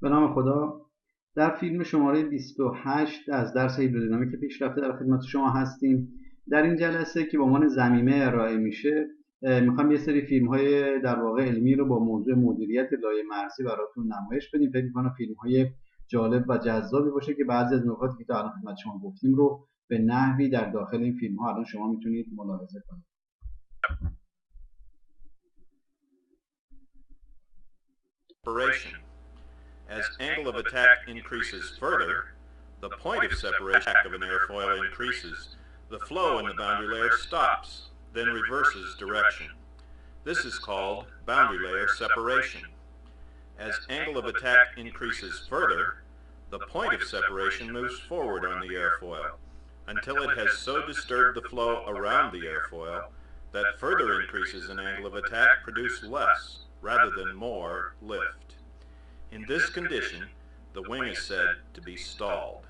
به نام خدا. در فیلم شماره 28 از درس هیدرودینامیک پیشرفته در خدمت شما هستیم. در این جلسه که با عنوان ضمیمه ارائه میشه، میخوام یه سری فیلم های در واقع علمی رو با موضوع مدیریت لايه مرزی براتون نمایش بدیم. فکر می‌کنم فیلم های جالب و جذابی باشه که بعضی از نکاتی که تا الان خدمت شما گفتیم رو به نحوی در داخل این فیلم ها الان شما میتونید ملاحظه کنید. As angle of attack increases further, the point of separation of an airfoil increases. The flow in the boundary layer stops, then reverses direction. This is called boundary layer separation. As angle of attack increases further, the point of separation moves forward on the airfoil until it has so disturbed the flow around the airfoil that further increases in angle of attack produce less rather than more lift. In this condition, the wing is said to be stalled.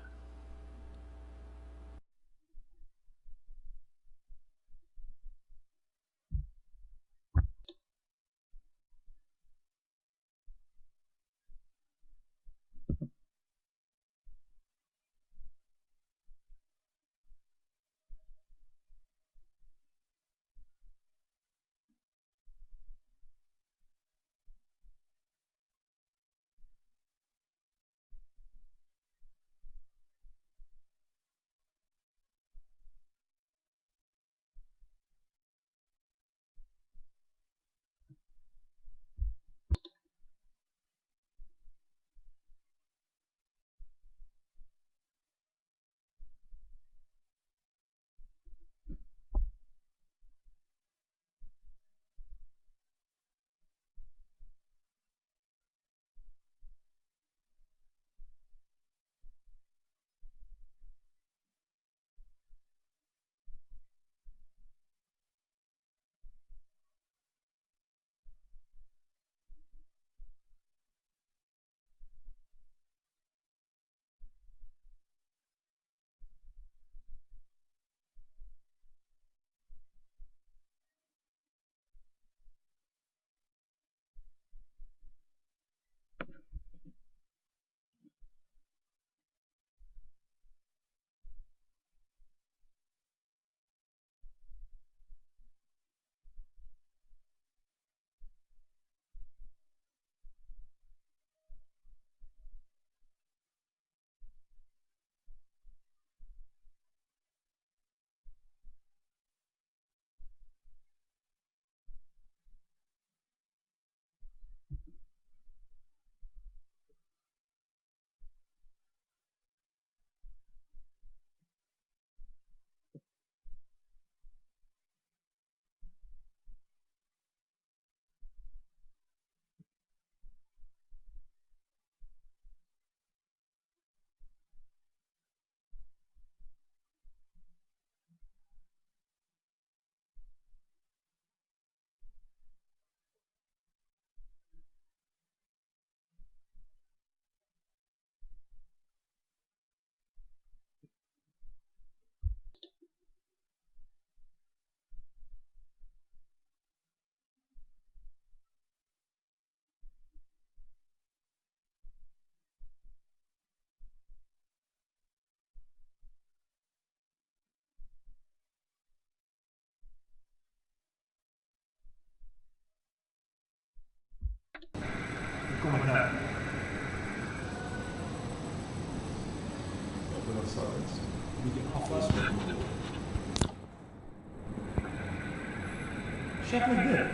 Check met dit.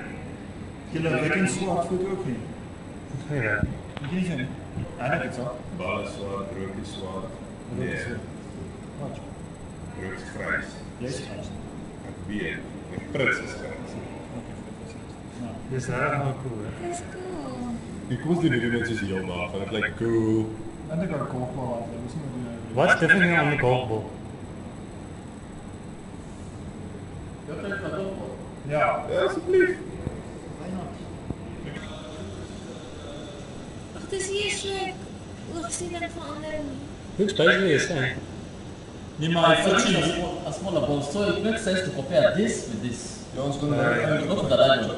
Jullie weten zwart voor het ook niet. Ja. Die zijn. Ja, dat is zo. Bal is zwart, broek is zwart. Nee. Wat? Broek is grijs. Jij is grijs. En bier. En prins is grijs. Dit is erg wel cool, hè? Dat is cool. Die koos die nu mensen zien maken. Het lijkt cool. En dan kan ik ook wel What's different on the golf ball? Ja. Ja, alsjeblieft. Wacht, is hier slijk. Wacht, zie dat van anderen niet. Looks basically the same. Nee, maar actually, a smaller ball, so it makes sense to compare this with this. Ja, ons kan Not that I know.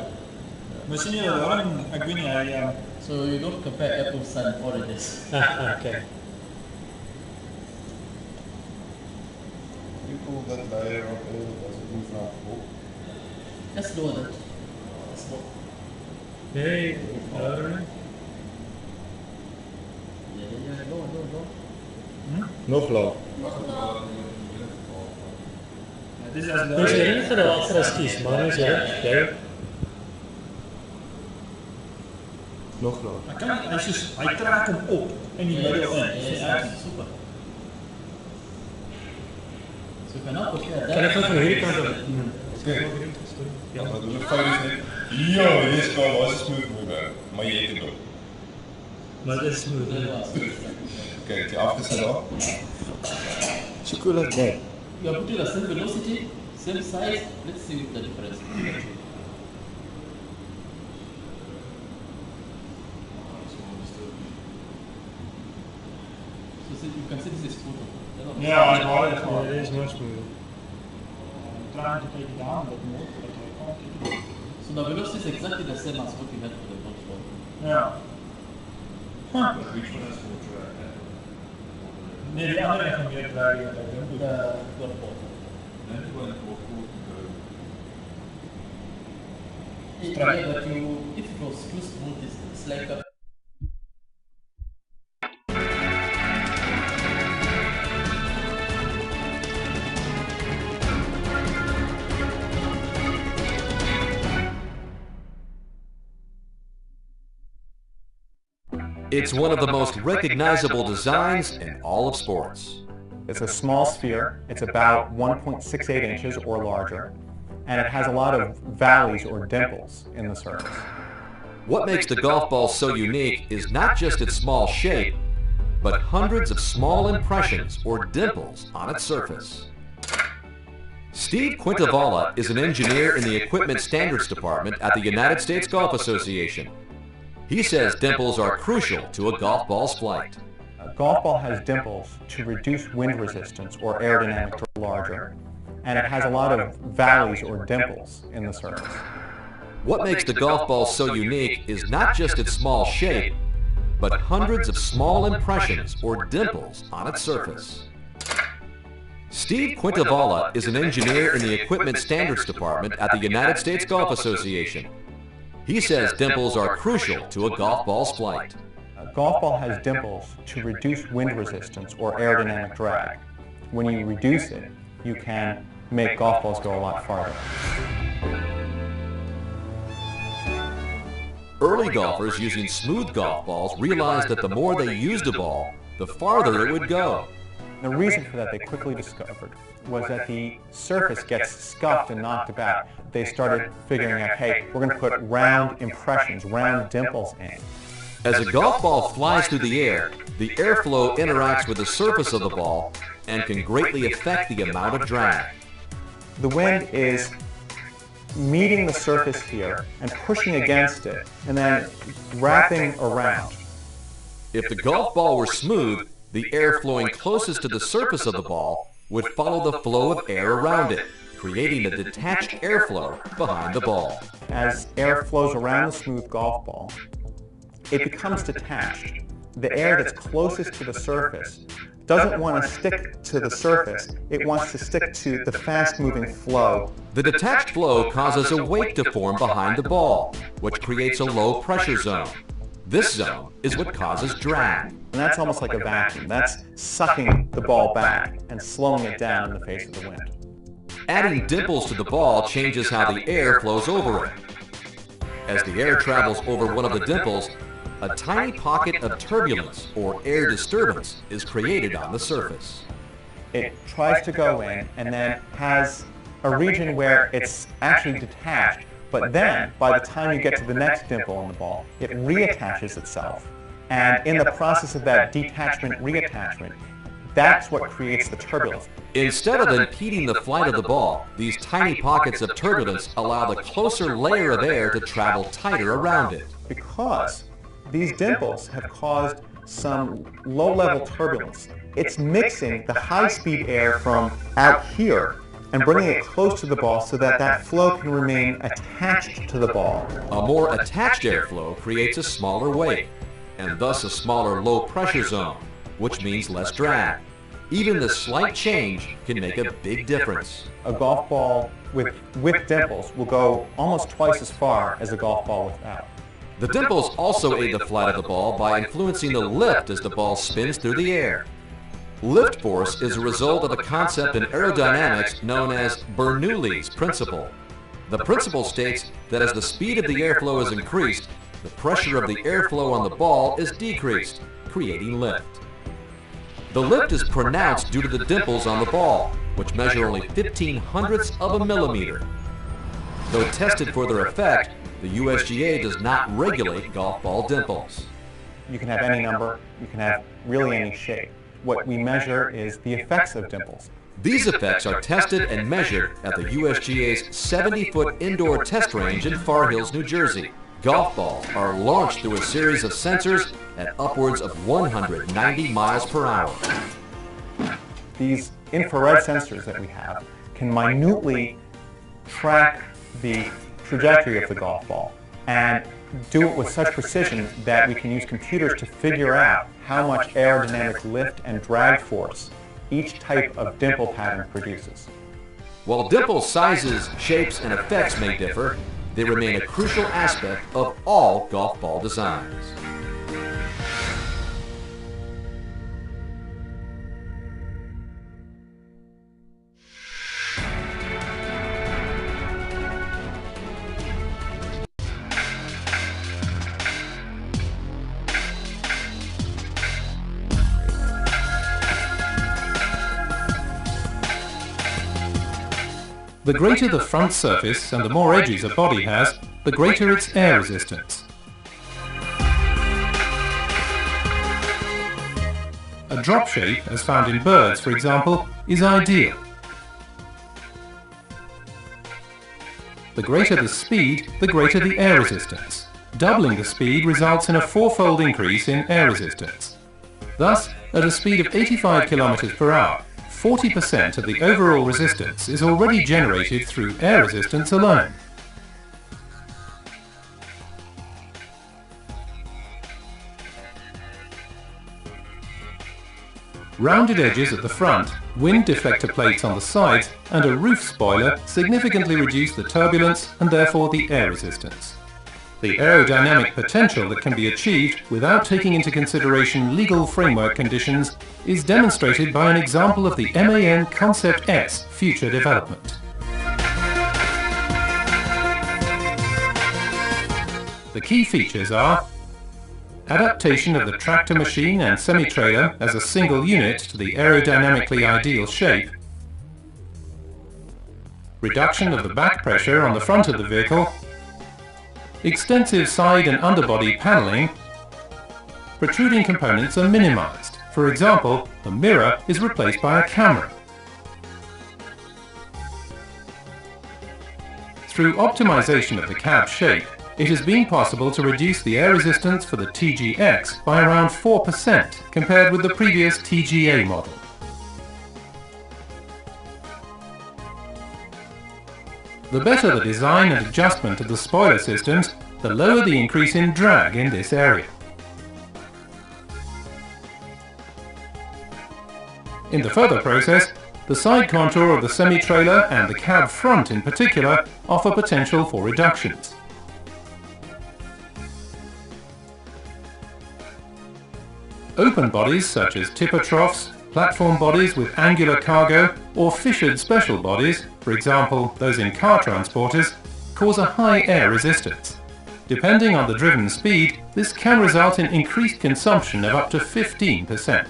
Misschien jullie waarom, ik weet niet, hij So you don't compare apples and oranges. Okay. You pull that layer up a little as it moves out. Let's do that. Let's go. Nee, Yeah, go. Nog laag. Dit is als hoe is erin gedaan voor als kies, maar hoe is erin? Jij? Nog laag. Hij trekt hem op in die middel in. Yeah, super. So you can now compare that. Kan ik van hierdie kant op? Ja, maar doe de fout is net. Ja, dit is wel was smooth mover. Maar je eet het ook. Maar dit is smooth. Kijk, die afgezet al. You are putting the same velocity, same size. Let's see the difference. So see, you can see this is photo. Ja, dat is wel echt Ja, wel. dit is more smooth. Trying to take it down, but more, but I can't take it up. So the velocity is exactly the same as what we had for the control. Ja. Nee, die andere heeft meer draaien dan dat. The control. Yeah, but you, if it was too smooth, it's like a It's one of the most recognizable designs in all of sports. It's a small sphere. It's about 1.68 inches or larger, and it has a lot of valleys or dimples in the surface. What makes the golf ball so unique is not just its small shape, but hundreds of small impressions or dimples on its surface. Steve Quintavala is an engineer in the Equipment Standards Department at the United States Golf Association. He says dimples are crucial to a golf ball's flight. A golf ball has dimples to reduce wind resistance or aerodynamic drag larger, and it has a lot of valleys or dimples in the surface. What makes the golf ball so unique is not just its small shape, but hundreds of small impressions or dimples on its surface. Steve Quintavala is an engineer in the Equipment Standards Department at the United States Golf Association. He says dimples are crucial to a golf ball's flight. A golf ball has dimples to reduce wind resistance or aerodynamic drag. When you reduce it, you can make golf balls go a lot farther. Early golfers using smooth golf balls realized that the more they used a ball, the farther it would go. The reason for that they quickly discovered was that the surface gets scuffed and knocked about. They started figuring out, hey, we're going to put round impressions, round dimples in. As a golf ball flies through the air, the airflow interacts with the surface of the ball and can greatly affect the amount of drag. The wind is meeting the surface here and pushing against it and then wrapping around. If the golf ball were smooth, the air flowing closest to the surface of the ball would follow the flow of air around it, creating a detached airflow behind the ball. As air flows around the smooth golf ball, it becomes detached. The air that's closest to the surface doesn't want to stick to the surface, it wants to stick to the fast-moving flow. The detached flow causes a wake to form behind the ball, which creates a low-pressure zone. This zone is what causes drag. And that's almost like a vacuum. That's sucking the ball back and slowing it down in the face of the wind. Adding dimples to the ball changes how the air flows over it. As the air travels over one of the dimples, a tiny pocket of turbulence or air disturbance is created on the surface. It tries to go in and then has a region where it's actually detached, but then by the time you get to the next dimple in the ball, it reattaches itself. And in the process of that detachment, reattachment, that's what creates the turbulence. Instead of impeding the flight of the ball, these tiny pockets of turbulence allow the closer layer of air to travel tighter around it. Because these dimples have caused some low-level turbulence. It's mixing the high-speed air from out here and bringing it close to the ball so that that flow can remain attached to the ball. A more attached airflow creates a smaller wake, and thus a smaller low pressure zone, which means less drag. Even the slight change can make a big difference. A golf ball with dimples will go almost twice as far as a golf ball without. The dimples also aid the flight of the ball by influencing the lift as the ball spins through the air. Lift force is a result of a concept in aerodynamics known as Bernoulli's principle. The principle states that as the speed of the airflow is increased, the pressure of the airflow on the ball is decreased, creating lift. The lift is pronounced due to the dimples on the ball, which measure only 0.15 of a millimeter. Though tested for their effect, the USGA does not regulate golf ball dimples. You can have any number, you can have really any shape. What we measure is the effects of dimples. These effects are tested and measured at the USGA's 70-foot indoor test range in Far Hills, New Jersey. Golf balls are launched through a series of sensors at upwards of 190 miles per hour. These infrared sensors that we have can minutely track the trajectory of the golf ball and do it with such precision that we can use computers to figure out how much aerodynamic lift and drag force each type of dimple pattern produces. While dimple sizes, shapes, and effects may differ, they remain a crucial aspect of all golf ball designs. The greater the front surface and the more edges a body has, the greater its air resistance. A drop shape, as found in birds for example, is ideal. The greater the speed, the greater the air resistance. Doubling the speed results in a fourfold increase in air resistance. Thus, at a speed of 85 km per hour, 40% of the overall resistance is already generated through air resistance alone. Rounded edges at the front, wind deflector plates on the sides, and a roof spoiler significantly reduce the turbulence and therefore the air resistance. The aerodynamic potential that can be achieved without taking into consideration legal framework conditions is demonstrated by an example of the MAN Concept S future development. The key features are adaptation of the tractor machine and semi-trailer as a single unit to the aerodynamically ideal shape, reduction of the back pressure on the front of the vehicle, extensive side and underbody paneling, protruding components are minimized. For example, the mirror is replaced by a camera. Through optimization of the cab shape, it has been possible to reduce the air resistance for the TGX by around 4% compared with the previous TGA model. The better the design and adjustment of the spoiler systems, the lower the increase in drag in this area. In the further process, the side contour of the semi-trailer and the cab front in particular offer potential for reductions. Open bodies such as tipper troughs, platform bodies with angular cargo, or fissured special bodies, for example those in car transporters, cause a high air resistance. Depending on the driven speed, this can result in increased consumption of up to 15%.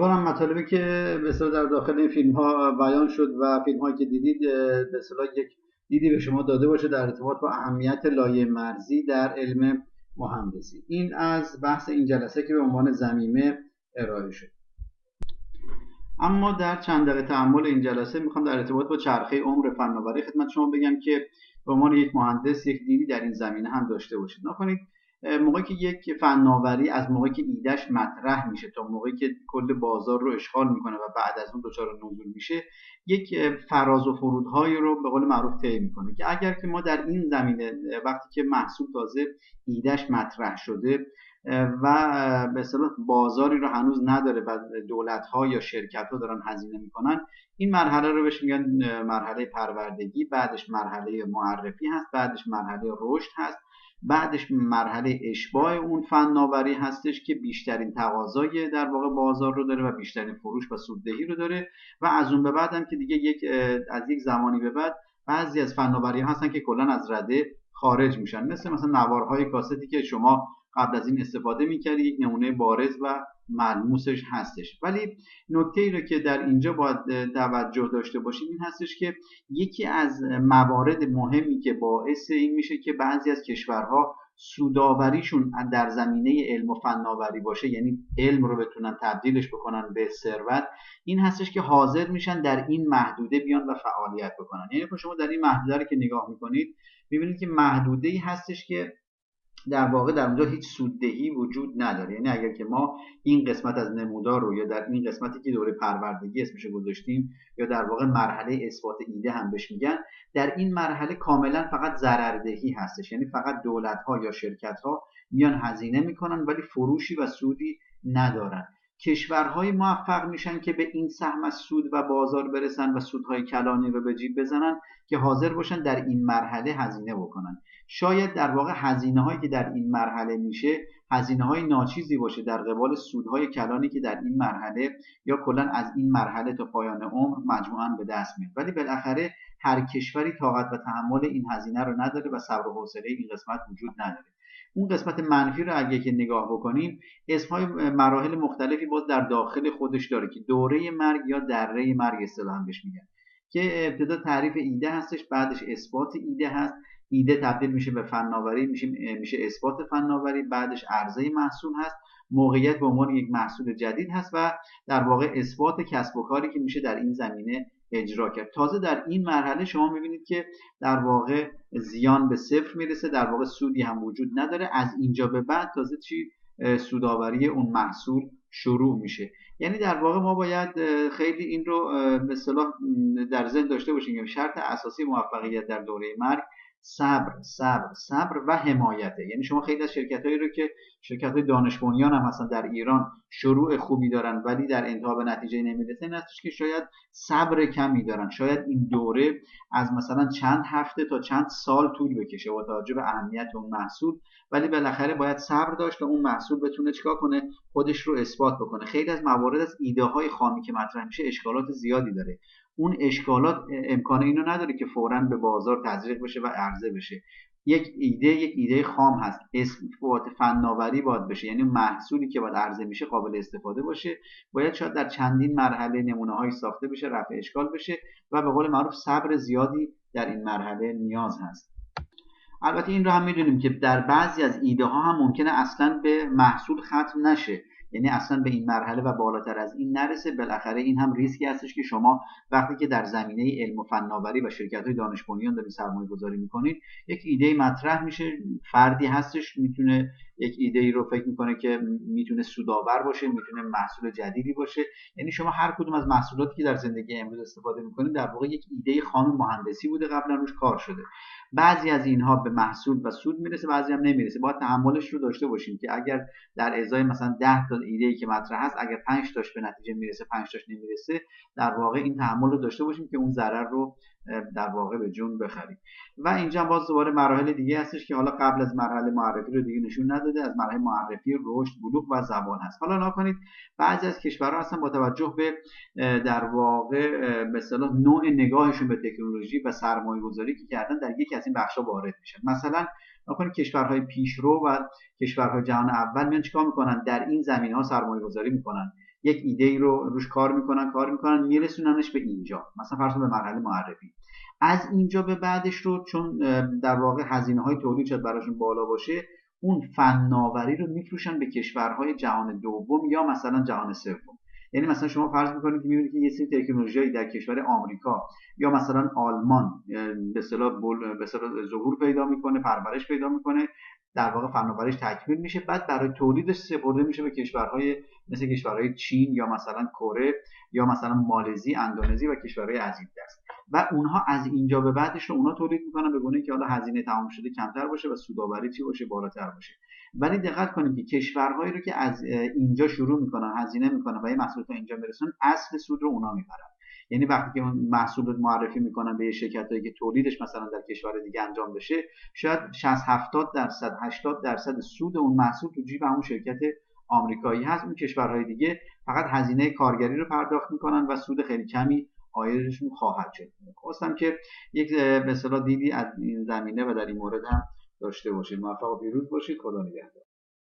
امیدوارم مطالبی که به اصطلاح در داخل این فیلم ها بیان شد و فیلم هایی که دیدید به اصطلاح یک دیدی به شما داده باشه در ارتباط با اهمیت لایه مرزی در علم مهندسی. این از بحث این جلسه که به عنوان ضمیمه ارائه شد. اما در چند دقیقه تأمل این جلسه میخوام در ارتباط با چرخه عمر فناوری خدمت شما بگم که به عنوان یک مهندس یک دیدی در این زمینه هم داشته باشید. نکنید موقعی که یک فناوری از موقعی که ایدهش مطرح میشه تا موقعی که کل بازار رو اشغال میکنه و بعد از اون دچار نزول میشه، یک فراز و فرودهایی رو به قول معروف طی میکنه که اگر که ما در این زمینه وقتی که محصول تازه ایدهش مطرح شده و به اصطلاح بازاری رو هنوز نداره و دولت‌ها یا شرکت‌ها دارن هزینه میکنن، این مرحله رو بهش میگن مرحله پروردگی، بعدش مرحله معرفی هست، بعدش مرحله رشد هست، بعدش مرحله اشباع اون فناوری هستش که بیشترین تقاضای در واقع بازار رو داره و بیشترین فروش و سوددهی رو داره و از اون به بعد هم که دیگه از یک زمانی به بعد بعضی از فناوری هستن که کلا از رده خارج میشن، مثلا نوارهای کاستی که شما قبل از این استفاده میکردید، یک نمونه بارز و ملموسش هستش. ولی نکته ای رو که در اینجا باید توجه داشته باشید این هستش که یکی از موارد مهمی که باعث این میشه که بعضی از کشورها سودآوریشون در زمینه علم و فناوری باشه، یعنی علم رو بتونن تبدیلش بکنن به ثروت، این هستش که حاضر میشن در این محدوده بیان و فعالیت بکنن. یعنی شما در این محدوده رو که نگاه میکنید میبینید که محدوده‌ای هستش که در واقع در اونجا هیچ سوددهی وجود نداره. یعنی اگر که ما این قسمت از نمودار رو یا در این قسمتی که دوره پروردگی اسمش گذاشتیم یا در واقع مرحله اثبات ایده هم بهش میگن، در این مرحله کاملا فقط ضرردهی هستش، یعنی فقط دولت‌ها یا شرکت‌ها میان هزینه میکنن ولی فروشی و سودی ندارن. کشورهای موفق میشن که به این سهم از سود و بازار برسن و سودهای کلانی رو به جیب بزنن که حاضر باشن در این مرحله هزینه بکنن. شاید در واقع هزینه هایی که در این مرحله میشه هزینه های ناچیزی باشه در قبال سودهای کلانی که در این مرحله یا کلا از این مرحله تا پایان عمر مجموعاً به دست میاد، ولی بالاخره هر کشوری طاقت و تحمل این هزینه رو نداره و صبر و حوصله این قسمت وجود نداره. اون قسمت منفی رو اگه که نگاه بکنیم، اسمهای مراحل مختلفی باز در داخل خودش داره که دوره مرگ یا دره مرگ اصطلاحاً بهش میگن، که ابتدا تعریف ایده هستش، بعدش اثبات ایده هست، ایده تبدیل میشه به فناوری، میشه اثبات فناوری، بعدش عرضه محصول هست، موقعیت به عنوان یک محصول جدید هست و در واقع اثبات کسب و کاری که میشه در این زمینه اجرا کرد. تازه در این مرحله شما میبینید که در واقع زیان به صفر میرسه، در واقع سودی هم وجود نداره. از اینجا به بعد تازه سودآوری اون محصول شروع میشه. یعنی در واقع ما باید خیلی این رو به اصطلاح در ذهن داشته باشیم که شرط اساسی موفقیت در دوره مرگ صبر و حمایته. یعنی شما خیلی از شرکت‌هایی رو که شرکت‌های دانش بنیان هم هستن در ایران شروع خوبی دارن ولی در انتها به نتیجه نمیرسن، این هستش که شاید صبر کمی دارن، شاید این دوره از مثلا چند هفته تا چند سال طول بکشه با توجه به اهمیت اون محصول، ولی بالاخره باید صبر داشت تا اون محصول بتونه چیکار کنه، خودش رو اثبات بکنه. خیلی از موارد از ایده‌های خامی که مطرح میشه اشکالات زیادی داره. اون اشکالات امکان اینو نداره که فوراً به بازار تزریق بشه و عرضه بشه. یک ایده خام هست، اثبات فناوری باید بشه، یعنی محصولی که باید عرضه میشه قابل استفاده باشه، باید شاید در چندین مرحله نمونه‌هایی ساخته بشه، رفع اشکال بشه و به قول معروف صبر زیادی در این مرحله نیاز هست. البته این رو هم میدونیم که در بعضی از ایده ها هم ممکنه اصلاً به محصول ختم نشه، یعنی اصلا به این مرحله و بالاتر از این نرسه. بالاخره این هم ریسکی هستش که شما وقتی که در زمینه علم و فناوری و شرکت‌های دانش بنیان دارید سرمایه‌گذاری می‌کنید، یک ایده مطرح میشه، فردی هستش میتونه یک ایده رو فکر میکنه که میتونه سودآور باشه، میتونه محصول جدیدی باشه. یعنی شما هر کدوم از محصولاتی که در زندگی امروز استفاده می‌کنید در واقع یک ایده خام مهندسی بوده، قبلا روش کار شده. بعضی از اینها به محصول و سود میرسه، بعضی هم نمیرسه. باید تحملش رو داشته باشیم که اگر در ازای مثلا 10 تا ایده‌ای که مطرح هست اگر 5 تاش به نتیجه میرسه 5 تاش نمیرسه، در واقع این تحمل رو داشته باشیم که اون ضرر رو در واقع به جون بخریم. و اینجا باز دوباره مراحل دیگه هستش که حالا قبل از مرحله معرفی رو دیگه نشون نداده، از مرحله معرفی، رشد، بلوغ و زبان هست. حالا نکنید بعضی از کشورها هستن با توجه به در واقع به اصطلاح نوع نگاهشون به تکنولوژی و سرمایه‌گذاری که کردن در یکی از این بخشا وارد میشن. مثلا نکنید کشورهای پیشرو و کشورهای جهان اول میان چیکار میکنن؟ در این زمینه‌ها سرمایه‌گذاری میکنن. یک ایده رو روش کار میکنن میرسوننش به اینجا، مثلا فرض به مرحله معرفی. از اینجا به بعدش رو چون در واقع هزینه‌های تولید شاید براشون بالا باشه، اون فناوری رو میفروشن به کشورهای جهان دوم یا مثلا جهان سوم. یعنی مثلا شما فرض میکنید که میبینید که یه سری تکنولوژی در کشور آمریکا یا مثلا آلمان به اصطلاح ظهور پیدا میکنه، پرورش پیدا میکنه، در واقع فناوریش تکمیل میشه، بعد برای تولیدش سپرده میشه به کشورهای مثل کشورهای چین یا مثلا کره یا مثلا مالزی، اندونزی و کشورهای از این دست، و اونها از اینجا به بعدش رو اونها تولید میکنن به گونه‌ای که حالا هزینه تمام شده کمتر باشه و سودآوری چی باشه، بالاتر باشه. ولی دقت کنید که کشورهایی رو که از اینجا شروع میکنن، هزینه میکنن و این محصول تا اینجا میرسونن، اصل سود رو اونها میبرن. یعنی وقتی که اون محصول رو معرفی میکنن به شرکتایی که تولیدش مثلا در کشور دیگه انجام بشه، شاید 60-70%، 80% سود اون محصول تو جیب همون شرکت آمریکایی هست. اون کشورهای دیگه فقط هزینه کارگری رو پرداخت میکنن و سود خیلی کمی عایدشون خواهد شد. خواستم که یک به اصطلاح دیدی از این زمینه و در این مورد هم داشته باشید. موفق و پیروز باشید. خدا نگهدار.